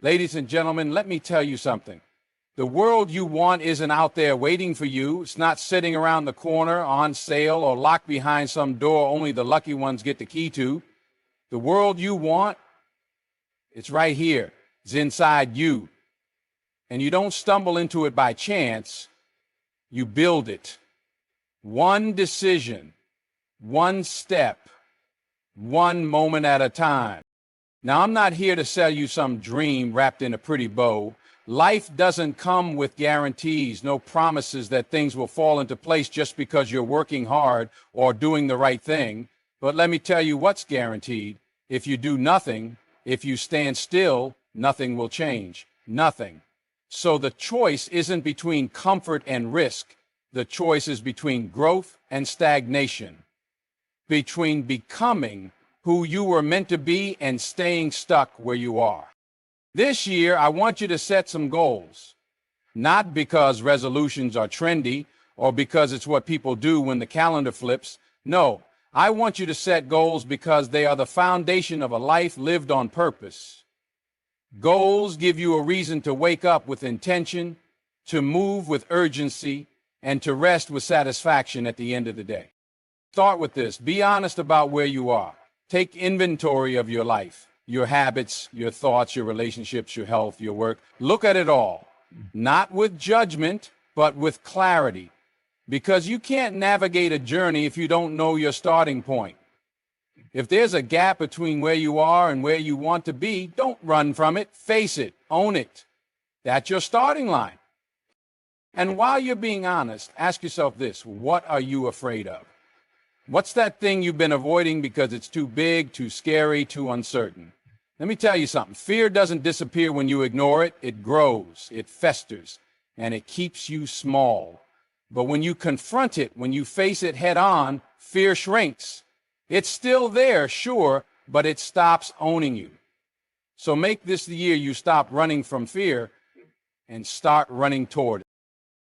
Ladies and gentlemen, let me tell you something. The world you want isn't out there waiting for you. It's not sitting around the corner on sale or locked behind some door only the lucky ones get the key to. The world you want, it's right here. It's inside you. And you don't stumble into it by chance. You build it. One decision, one step, one moment at a time. Now, I'm not here to sell you some dream wrapped in a pretty bow. Life doesn't come with guarantees, no promises that things will fall into place just because you're working hard or doing the right thing. But let me tell you what's guaranteed. If you do nothing, if you stand still, nothing will change. Nothing. So the choice isn't between comfort and risk. The choice is between growth and stagnation, between becoming who you were meant to be and staying stuck where you are. This year, I want you to set some goals, not because resolutions are trendy or because it's what people do when the calendar flips. No, I want you to set goals because they are the foundation of a life lived on purpose. Goals give you a reason to wake up with intention, to move with urgency, and to rest with satisfaction at the end of the day. Start with this. Be honest about where you are. Take inventory of your life, your habits, your thoughts, your relationships, your health, your work. Look at it all, not with judgment, but with clarity, because you can't navigate a journey if you don't know your starting point. If there's a gap between where you are and where you want to be, don't run from it. Face it. Own it. That's your starting line. And while you're being honest, ask yourself this: what are you afraid of? What's that thing you've been avoiding because it's too big, too scary, too uncertain? Let me tell you something. Fear doesn't disappear when you ignore it. It grows, it festers, and it keeps you small. But when you confront it, when you face it head on, fear shrinks. It's still there, sure, but it stops owning you. So make this the year you stop running from fear and start running toward it.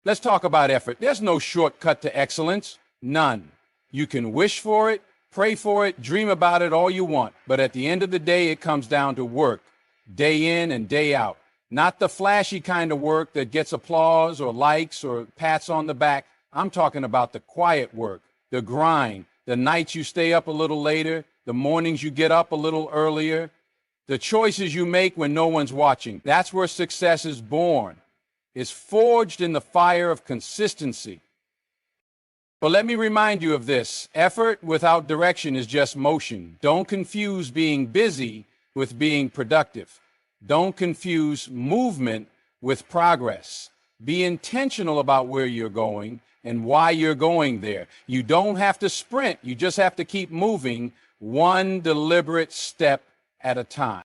Let's talk about effort. There's no shortcut to excellence. None. You can wish for it, pray for it, dream about it all you want. But at the end of the day, it comes down to work, day in and day out. Not the flashy kind of work that gets applause or likes or pats on the back. I'm talking about the quiet work, the grind, the nights you stay up a little later, the mornings you get up a little earlier, the choices you make when no one's watching. That's where success is born. Is forged in the fire of consistency. But let me remind you of this. Effort without direction is just motion. Don't confuse being busy with being productive. Don't confuse movement with progress. Be intentional about where you're going and why you're going there. You don't have to sprint. You just have to keep moving one deliberate step at a time.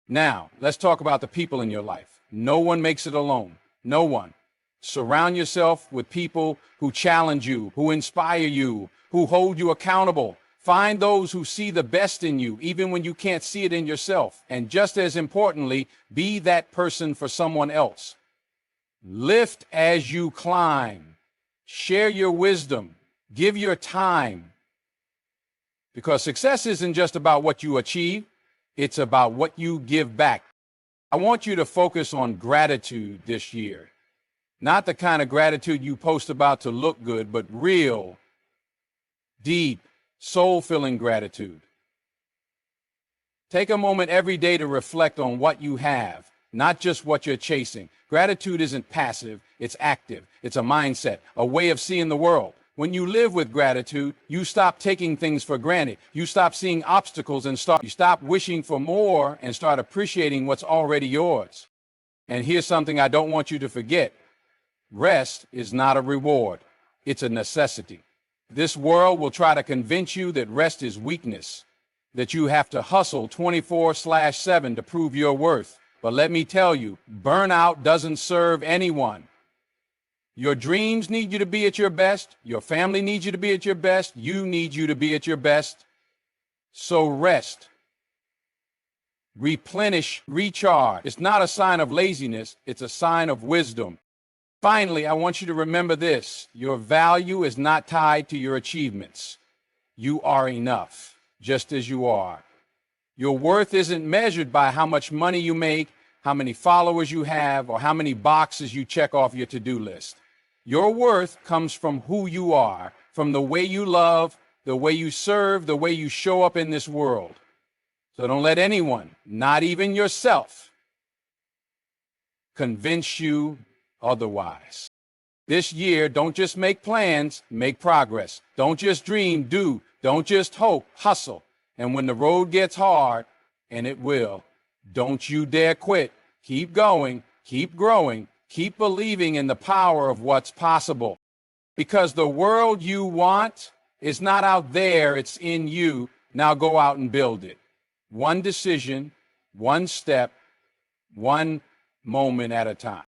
Now, let's talk about the people in your life. No one makes it alone. No one. Surround yourself with people who challenge you, who inspire you, who hold you accountable. Find those who see the best in you, even when you can't see it in yourself. And just as importantly, be that person for someone else. Lift as you climb. Share your wisdom. Give your time. Because success isn't just about what you achieve. It's about what you give back. I want you to focus on gratitude this year. Not the kind of gratitude you post about to look good, but real, deep, soul-filling gratitude. Take a moment every day to reflect on what you have, not just what you're chasing. Gratitude isn't passive, it's active. It's a mindset, a way of seeing the world. When you live with gratitude, you stop taking things for granted. You stop seeing obstacles and you stop wishing for more and start appreciating what's already yours. And here's something I don't want you to forget. Rest is not a reward. It's a necessity. This world will try to convince you that rest is weakness, that you have to hustle 24/7 to prove your worth. But let me tell you, burnout doesn't serve anyone. Your dreams need you to be at your best. Your family needs you to be at your best. You need you to be at your best. So rest, replenish, recharge. It's not a sign of laziness. It's a sign of wisdom. Finally, I want you to remember this. Your value is not tied to your achievements. You are enough, just as you are. Your worth isn't measured by how much money you make, how many followers you have, or how many boxes you check off your to-do list. Your worth comes from who you are, from the way you love, the way you serve, the way you show up in this world. So don't let anyone, not even yourself, convince you otherwise. This year, don't just make plans, make progress. Don't just dream, do. Don't just hope, hustle. And when the road gets hard, and it will, don't you dare quit. Keep going, keep growing, keep believing in the power of what's possible. Because the world you want is not out there, it's in you. Now go out and build it. One decision, one step, one moment at a time.